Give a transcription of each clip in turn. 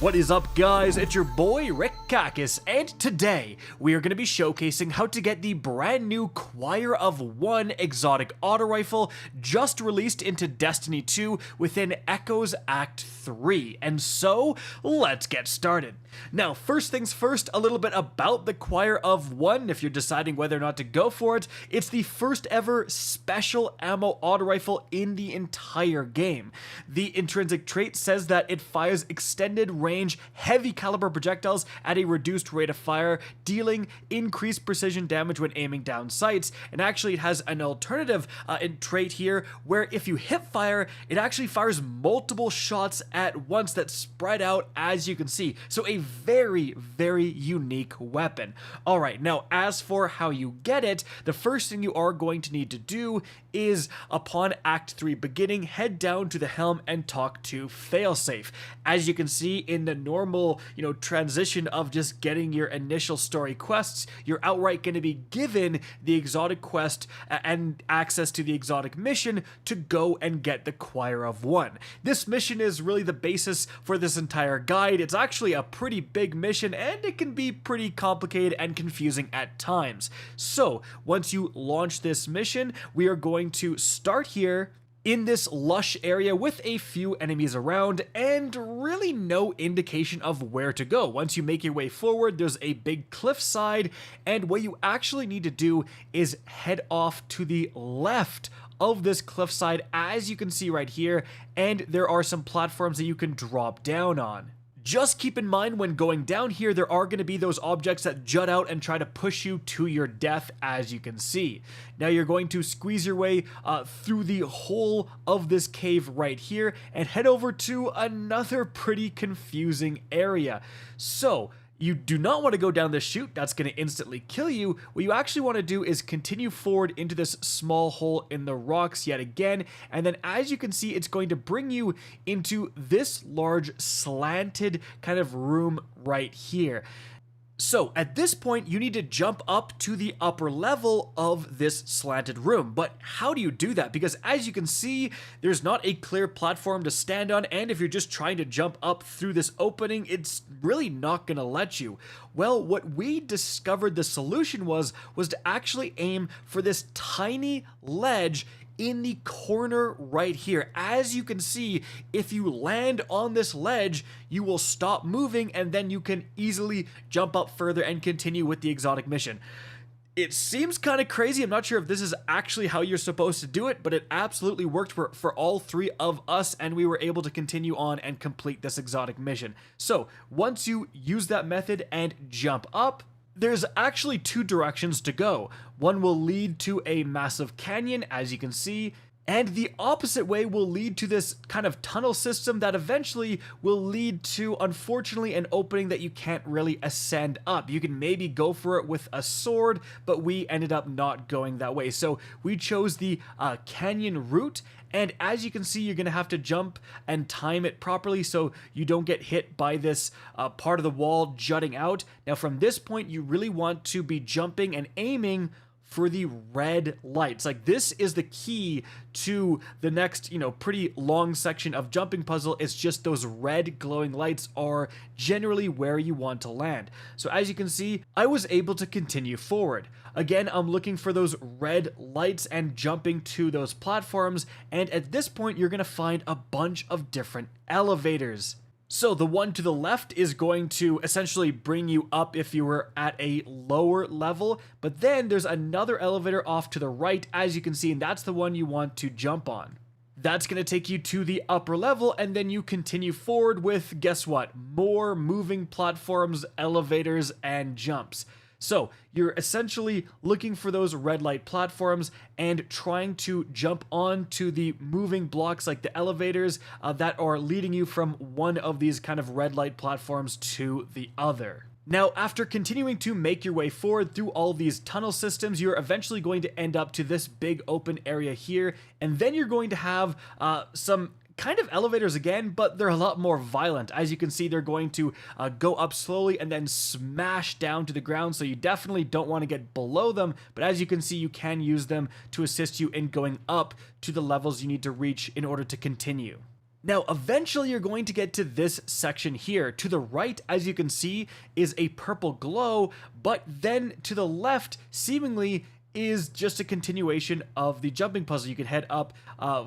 What is up, guys? It's your boy Rick Kakis, and today we are going to be showcasing how to get the brand new Choir of One exotic auto rifle just released into Destiny 2 within Echoes Act 3. And so, let's get started. Now, first things first, a little bit about the Choir of One. If you're deciding whether or not to go for it, it's the first ever special ammo auto rifle in the entire game. The intrinsic trait says that it fires extended range, heavy caliber projectiles at a reduced rate of fire, dealing increased precision damage when aiming down sights. And actually, it has an alternative trait here where if you hip fire, it actually fires multiple shots at once that spread out, as you can see. So a very, very unique weapon. Alright, now as for how you get it, the first thing you are going to need to do is, upon Act 3 beginning, head down to the helm and talk to Failsafe. As you can see in the normal, transition of just getting your initial story quests, you're outright going to be given the exotic quest and access to the exotic mission to go and get the Choir of One. This mission is really the basis for this entire guide. It's actually a pretty big mission, and it can be pretty complicated and confusing at times. So, once you launch this mission, we are going to start here in this lush area with a few enemies around and really no indication of where to go. Once you make your way forward, there's a big cliffside, and what you actually need to do is head off to the left of this cliffside, as you can see right here, and there are some platforms that you can drop down on. Just keep in mind when going down here, there are going to be those objects that jut out and try to push you to your death, as you can see. Now you're going to squeeze your way through the whole of this cave right here and head over to another pretty confusing area. So, you do not want to go down this chute, that's going to instantly kill you. What you actually want to do is continue forward into this small hole in the rocks yet again, and then as you can see, it's going to bring you into this large slanted kind of room right here. So, at this point, you need to jump up to the upper level of this slanted room. But how do you do that? Because as you can see, there's not a clear platform to stand on, and if you're just trying to jump up through this opening, it's really not going to let you. Well, what we discovered the solution was to actually aim for this tiny ledge in the corner right here. As you can see, if you land on this ledge, you will stop moving and then you can easily jump up further and continue with the exotic mission. It seems kind of crazy. I'm not sure if this is actually how you're supposed to do it, but it absolutely worked for all three of us, and we were able to continue on and complete this exotic mission. So once you use that method and jump up, there's actually two directions to go. One will lead to a massive canyon, as you can see, and the opposite way will lead to this kind of tunnel system that eventually will lead to, unfortunately, an opening that you can't really ascend up. You can maybe go for it with a sword, but we ended up not going that way. So we chose the canyon route, and as you can see, you're going to have to jump and time it properly so you don't get hit by this part of the wall jutting out. Now from this point, you really want to be jumping and aiming for the red lights. Like, this is the key to the next, pretty long section of jumping puzzle. It's just those red glowing lights are generally where you want to land. So as you can see, I was able to continue forward. Again, I'm looking for those red lights and jumping to those platforms, and at this point, you're gonna find a bunch of different elevators. So the one to the left is going to essentially bring you up if you were at a lower level, but then there's another elevator off to the right, as you can see, and that's the one you want to jump on. That's going to take you to the upper level, and then you continue forward with, guess what, more moving platforms, elevators, and jumps. So you're essentially looking for those red light platforms and trying to jump onto the moving blocks like the elevators that are leading you from one of these kind of red light platforms to the other. Now, after continuing to make your way forward through all these tunnel systems, you're eventually going to end up to this big open area here, and then you're going to have some kind of elevators again, but they're a lot more violent. As you can see, they're going to go up slowly and then smash down to the ground, so you definitely don't want to get below them, but as you can see, you can use them to assist you in going up to the levels you need to reach in order to continue. Now, eventually you're going to get to this section here. To the right, as you can see, is a purple glow, but then to the left, seemingly, is just a continuation of the jumping puzzle. You can head up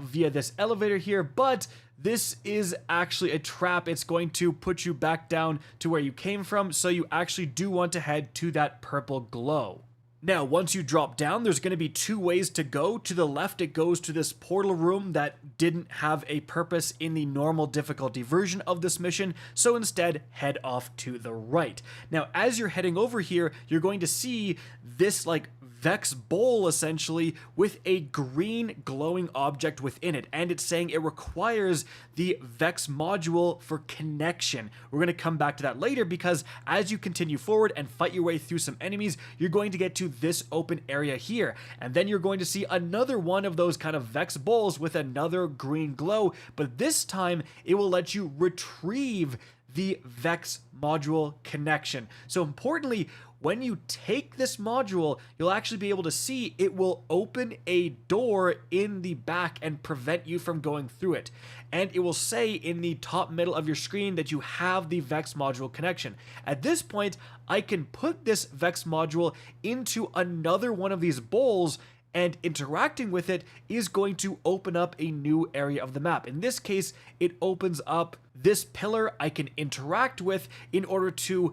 via this elevator here, but this is actually a trap. It's going to put you back down to where you came from, so you actually do want to head to that purple glow. Now, once you drop down, there's going to be two ways to go. To the left, it goes to this portal room that didn't have a purpose in the normal difficulty version of this mission, so instead, head off to the right. Now, as you're heading over here, you're going to see this, like, Vex bowl, essentially, with a green glowing object within it, and it's saying it requires the Vex module for connection. We're going to come back to that later, because as you continue forward and fight your way through some enemies, you're going to get to this open area here, and then you're going to see another one of those kind of Vex bowls with another green glow, but this time it will let you retrieve the Vex module connection. So importantly, when you take this module, you'll actually be able to see it will open a door in the back and prevent you from going through it. And it will say in the top middle of your screen that you have the Vex module connection. At this point, I can put this Vex module into another one of these bowls, and interacting with it is going to open up a new area of the map. In this case, it opens up this pillar I can interact with in order to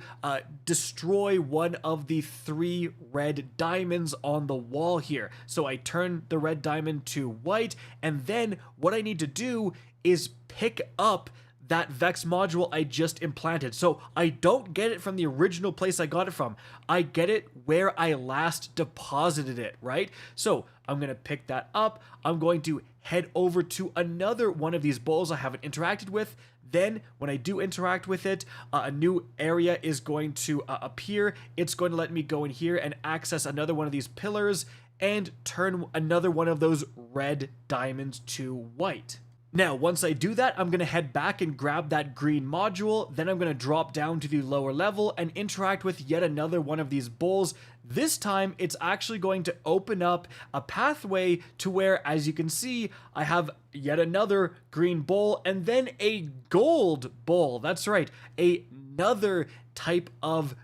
destroy one of the 3 red diamonds on the wall here. So I turn the red diamond to white, and then what I need to do is pick up that Vex module I just implanted. So I don't get it from the original place I got it from. I get it where I last deposited it, right? So I'm going to pick that up. I'm going to head over to another one of these bowls I haven't interacted with. Then when I do interact with it, a new area is going to appear. It's going to let me go in here and access another one of these pillars and turn another one of those red diamonds to white. Now, once I do that, I'm going to head back and grab that green module, then I'm going to drop down to the lower level and interact with yet another one of these bowls. This time, it's actually going to open up a pathway to where, as you can see, I have yet another green bowl and then a gold bowl. That's right, another type of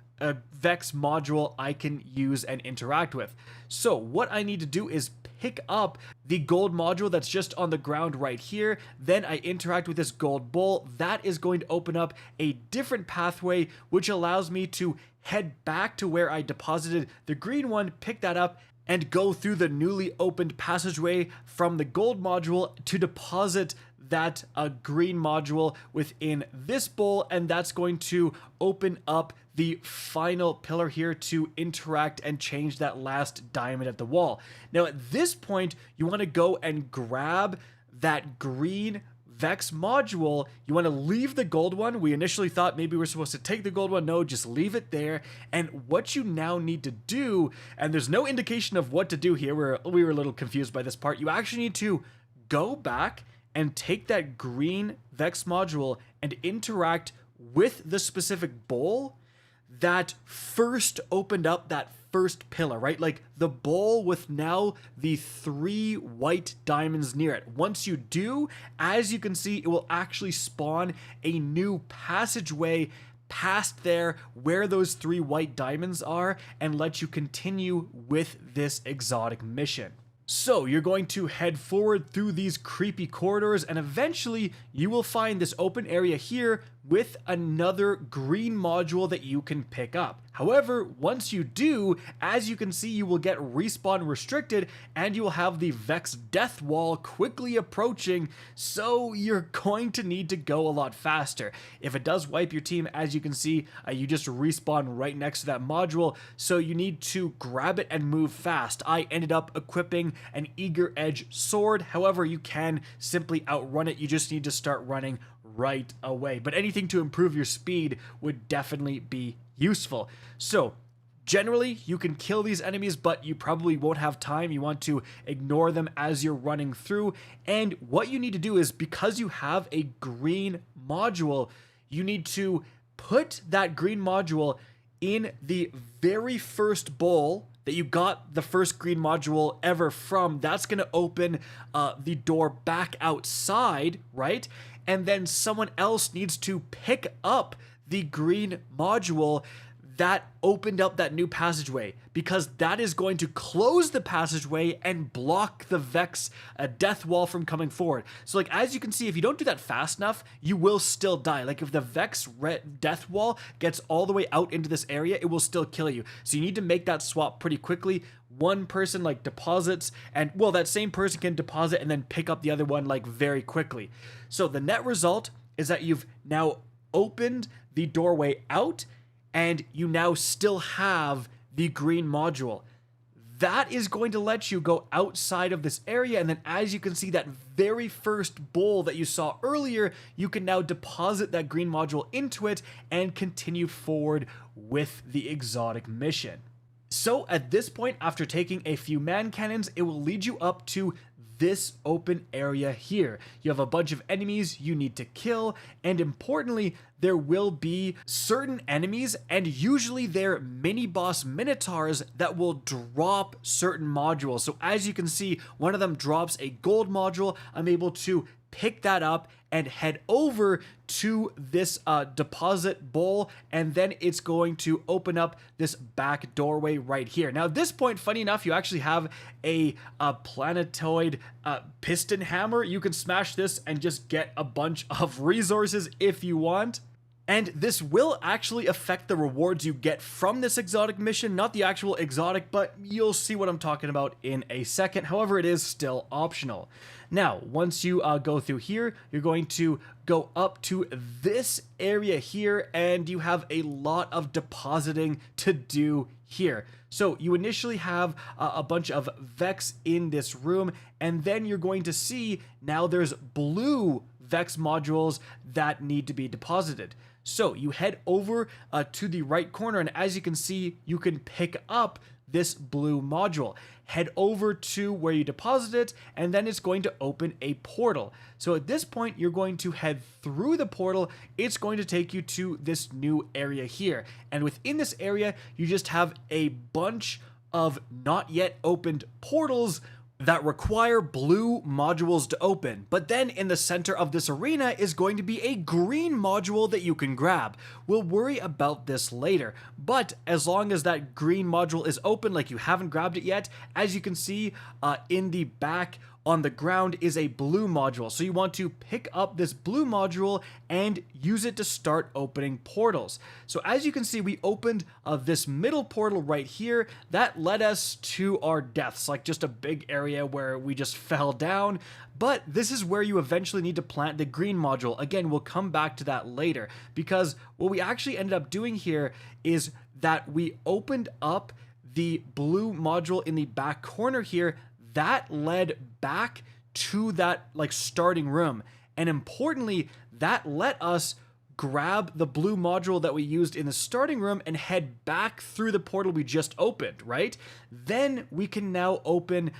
Vex module I can use and interact with. So what I need to do is pick up the gold module that's just on the ground right here. Then I interact with this gold bowl. That is going to open up a different pathway, which allows me to head back to where I deposited the green one, pick that up, and go through the newly opened passageway from the gold module to deposit that green module within this bowl, and that's going to open up the final pillar here to interact and change that last diamond at the wall. Now at this point, you want to go and grab that green Vex module. You want to leave the gold one. We initially thought maybe we're supposed to take the gold one. No, just leave it there. And what you now need to do, and there's no indication of what to do here, we were a little confused by this part. You actually need to go back and take that green Vex module and interact with the specific bowl that first opened up that first pillar, right? Like the bowl with now the 3 white diamonds near it. Once you do, as you can see, it will actually spawn a new passageway past there where those 3 white diamonds are and let you continue with this exotic mission. So you're going to head forward through these creepy corridors and eventually you will find this open area here with another green module that you can pick up. However, once you do, as you can see, you will get respawn restricted and you will have the Vex death wall quickly approaching, so you're going to need to go a lot faster. If it does wipe your team, as you can see, you just respawn right next to that module, so you need to grab it and move fast. I ended up equipping an Eager Edge sword, however, you can simply outrun it, you just need to start running right away. But anything to improve your speed would definitely be useful. So generally you can kill these enemies, but you probably won't have time. You want to ignore them as you're running through. And what you need to do is, because you have a green module, you need to put that green module in the very first bowl that you got the first green module ever from, that's going to open the door back outside, right? And then someone else needs to pick up the green module that opened up that new passageway, because that is going to close the passageway and block the Vex death wall from coming forward. So like, as you can see, if you don't do that fast enough, you will still die. Like if the Vex death wall gets all the way out into this area, it will still kill you. So you need to make that swap pretty quickly. One person like deposits, and well, that same person can deposit and then pick up the other one like very quickly. So the net result is that you've now opened the doorway out, and you now still have the green module. That is going to let you go outside of this area, and then as you can see, that very first bowl that you saw earlier, you can now deposit that green module into it and continue forward with the exotic mission. So at this point, after taking a few man cannons, it will lead you up to this open area here. You have a bunch of enemies you need to kill, and importantly, there will be certain enemies, and usually they're mini boss minotaurs, that will drop certain modules. So as you can see, one of them drops a gold module. I'm able to pick that up and head over to this deposit bowl, and then it's going to open up this back doorway right here. Now at this point, funny enough, you actually have a planetoid piston hammer. You can smash this and just get a bunch of resources if you want. And this will actually affect the rewards you get from this exotic mission, not the actual exotic, but you'll see what I'm talking about in a second. However, it is still optional. Now, once you go through here, you're going to go up to this area here, and you have a lot of depositing to do here. So you initially have a bunch of Vex in this room, and then you're going to see now there's blue Vex modules that need to be deposited. So you head over to the right corner, and as you can see, you can pick up this blue module. Head over to where you deposit it, and then it's going to open a portal. So at this point, you're going to head through the portal. It's going to take you to this new area here. And within this area, you just have a bunch of not yet opened portals that require blue modules to open. But then in the center of this arena is going to be a green module that you can grab. We'll worry about this later, but as long as that green module is open, like you haven't grabbed it yet, as you can see in the back on the ground is a blue module. So you want to pick up this blue module and use it to start opening portals. So as you can see, we opened this middle portal right here that led us to our deaths, like just a big area where we just fell down. But this is where you eventually need to plant the green module. Again, we'll come back to that later, because what we actually ended up doing here is that we opened up the blue module in the back corner here. That led back to that like starting room, and importantly, that let us grab the blue module that we used in the starting room and head back through the portal we just opened, right? Then we can now open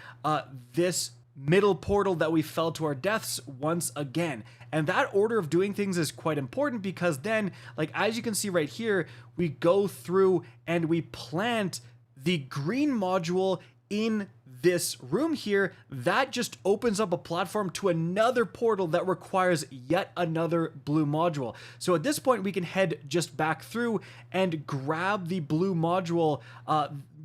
this middle portal that we fell to our deaths once again. And that order of doing things is quite important, because then, like as you can see right here, we go through and we plant the green module in this room here. That just opens up a platform to another portal that requires yet another blue module. So at this point, we can head just back through and grab the blue module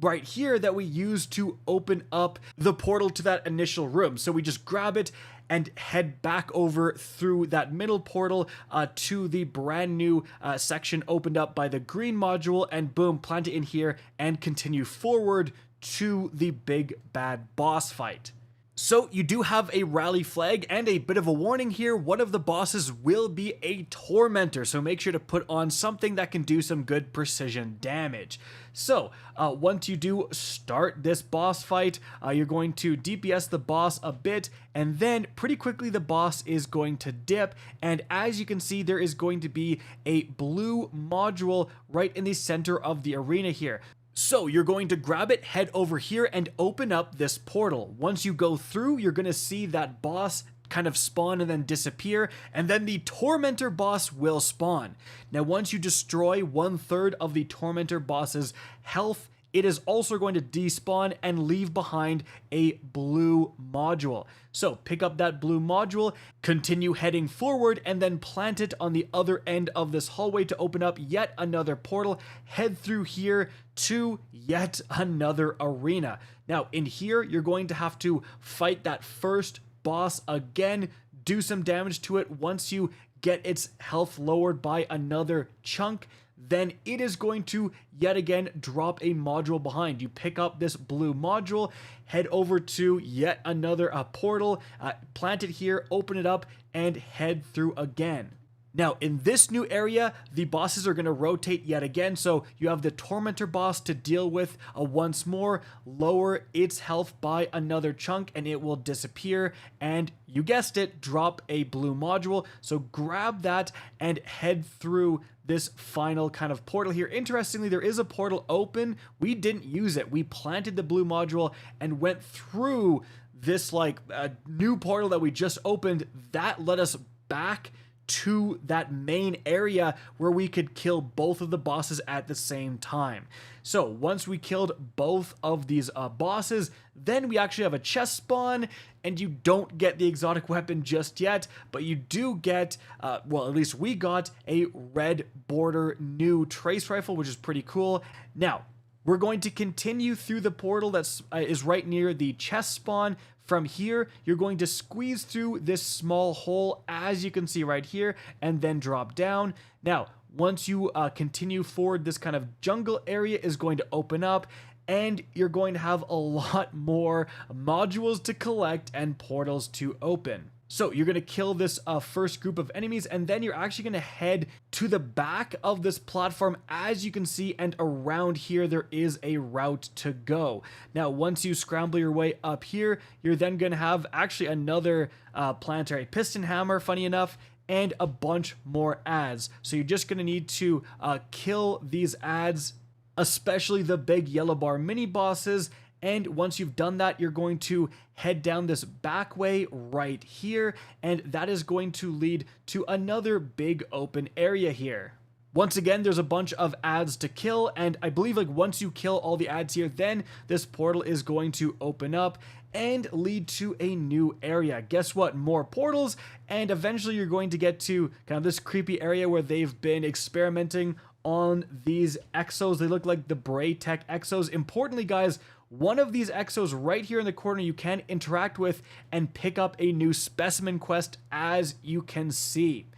right here that we used to open up the portal to that initial room. So we just grab it and head back over through that middle portal to the brand new section opened up by the green module, and boom, plant it in here and continue forward to the big bad boss fight. So you do have a rally flag, and a bit of a warning here, one of the bosses will be a tormentor, so make sure to put on something that can do some good precision damage. So once you do start this boss fight, you're going to DPS the boss a bit, and then pretty quickly the boss is going to dip, and as you can see, there is going to be a blue module right in the center of the arena here. So you're going to grab it, head over here, and open up this portal. Once you go through, you're going to see that boss kind of spawn and then disappear, and then the Tormentor boss will spawn. Now once you destroy 1/3 of the Tormentor boss's health, it is also going to despawn and leave behind a blue module. So pick up that blue module, continue heading forward, and then plant it on the other end of this hallway to open up yet another portal. Head through here to yet another arena. Now in here, you're going to have to fight that first boss again, do some damage to it. Once you get its health lowered by another chunk, then it is going to yet again drop a module behind. You pick up this blue module, head over to yet another portal, plant it here, open it up, and head through again. Now, in this new area, the bosses are going to rotate yet again, so you have the Tormentor boss to deal with once more, lower its health by another chunk, and it will disappear, and you guessed it, drop a blue module, so grab that and head through this final kind of portal here. Interestingly, there is a portal open. We didn't use it. We planted the blue module and went through this like new portal that we just opened. That led us back to that main area where we could kill both of the bosses at the same time. So once we killed both of these bosses, then we actually have a chest spawn, and you don't get the exotic weapon just yet, but you do get, well, at least we got a red border new trace rifle, which is pretty cool. Now, we're going to continue through the portal that is right near the chest spawn. From here, you're going to squeeze through this small hole, as you can see right here, and then drop down. Now, once you continue forward, this kind of jungle area is going to open up, and you're going to have a lot more modules to collect and portals to open. So you're going to kill this first group of enemies, and then you're actually going to head to the back of this platform, as you can see, and around here there is a route to go. Now once you scramble your way up here, you're then going to have actually another planetary piston hammer, funny enough, and a bunch more ads. So you're just going to need to kill these ads, especially the big yellow bar mini bosses. And once you've done that, you're going to head down this back way right here, and that is going to lead to another big open area here. Once again, there's a bunch of ads to kill, and I believe like once you kill all the ads here, then this portal is going to open up and lead to a new area. Guess what? More portals, and eventually you're going to get to kind of this creepy area where they've been experimenting on these exos. They look like the Bray Tech exos. Importantly, guys, one of these exos right here in the corner you can interact with and pick up a new specimen quest, as you can see.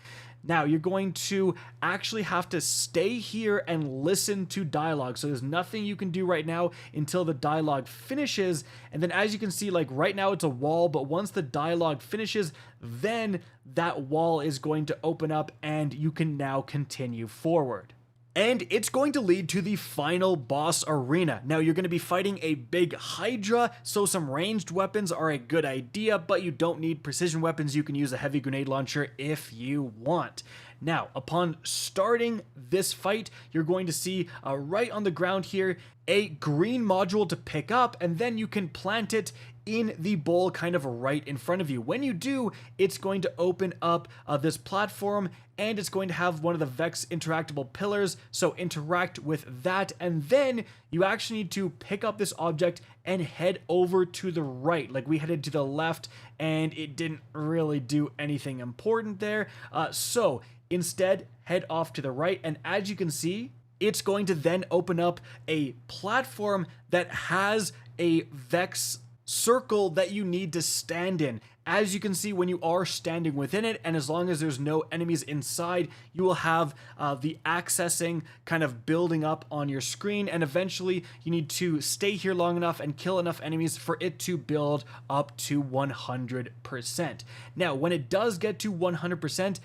Now, you're going to actually have to stay here and listen to dialogue. So there's nothing you can do right now until the dialogue finishes. And then as you can see, like right now it's a wall, but once the dialogue finishes, then that wall is going to open up and you can now continue forward. And it's going to lead to the final boss arena. Now, you're going to be fighting a big Hydra, so some ranged weapons are a good idea, but you don't need precision weapons. You can use a heavy grenade launcher if you want. Now, upon starting this fight, you're going to see right on the ground here a green module to pick up, and then you can plant it in the bowl kind of right in front of you. When you do, it's going to open up this platform, and it's going to have one of the Vex interactable pillars, so interact with that, and then you actually need to pick up this object and head over to the right. Like we headed to the left, and it didn't really do anything important there, so instead head off to the right, and as you can see, it's going to then open up a platform that has a Vex circle that you need to stand in. As you can see, when you are standing within it, and as long as there's no enemies inside, you will have the accessing kind of building up on your screen, and eventually you need to stay here long enough and kill enough enemies for it to build up to 100%. Now, when it does get to 100%,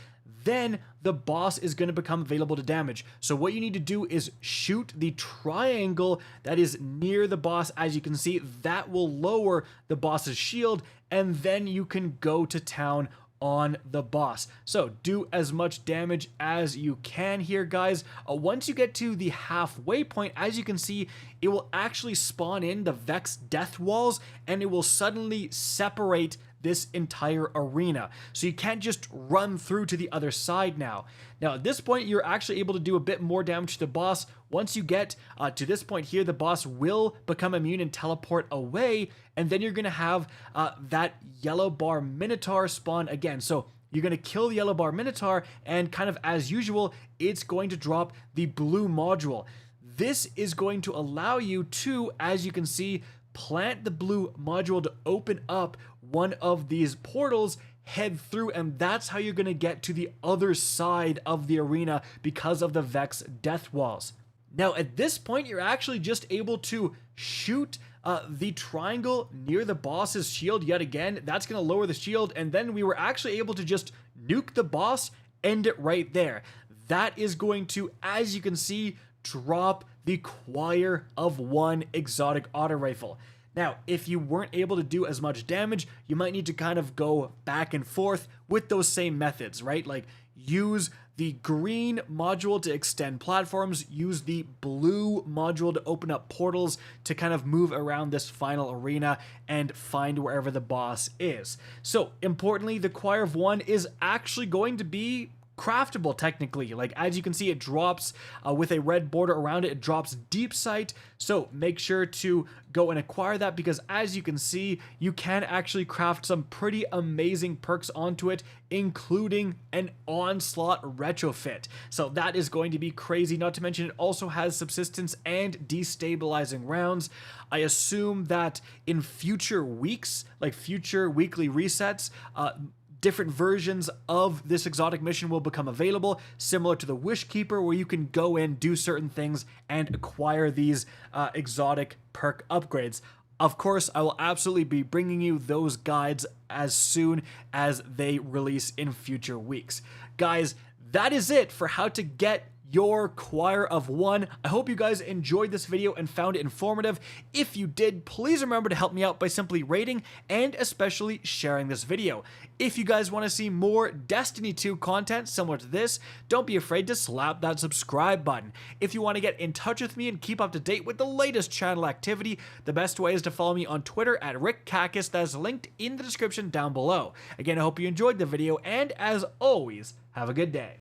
then the boss is going to become available to damage. So what you need to do is shoot the triangle that is near the boss. As you can see, that will lower the boss's shield, and then you can go to town on the boss. So do as much damage as you can here, guys. Once you get to the halfway point, as you can see, it will actually spawn in the Vex death walls, and it will suddenly separate this entire arena. So you can't just run through to the other side now. Now at this point, you're actually able to do a bit more damage to the boss. Once you get to this point here, the boss will become immune and teleport away, and then you're going to have that yellow bar Minotaur spawn again. So you're going to kill the yellow bar Minotaur, and kind of as usual, it's going to drop the blue module. This is going to allow you to, as you can see, plant the blue module to open up one of these portals, head through, and that's how you're going to get to the other side of the arena because of the Vex death walls. Now at this point, you're actually just able to shoot the triangle near the boss's shield yet again. That's going to lower the shield, and then we were actually able to just nuke the boss, end it right there. That is going to, as you can see, drop the Choir of One exotic auto rifle. Now, if you weren't able to do as much damage, you might need to kind of go back and forth with those same methods, right? Like use the green module to extend platforms, use the blue module to open up portals to kind of move around this final arena and find wherever the boss is. So importantly, the Choir of One is actually going to be craftable technically. Like as you can see, it drops with a red border around it. It drops deep sight, so make sure to go and acquire that, because as you can see, you can actually craft some pretty amazing perks onto it, including an onslaught retrofit. So that is going to be crazy. Not to mention, it also has subsistence and destabilizing rounds. I assume that in future weeks, like future weekly resets, different versions of this exotic mission will become available, similar to the Wishkeeper, where you can go in, do certain things, and acquire these exotic perk upgrades. Of course, I will absolutely be bringing you those guides as soon as they release in future weeks. Guys, that is it for how to get your Choir of One. I hope you guys enjoyed this video and found it informative. If you did, please remember to help me out by simply rating and especially sharing this video. If you guys want to see more Destiny 2 content similar to this, don't be afraid to slap that subscribe button. If you want to get in touch with me and keep up to date with the latest channel activity, the best way is to follow me on Twitter at RickKakis. That is linked in the description down below. Again, I hope you enjoyed the video, and as always, have a good day.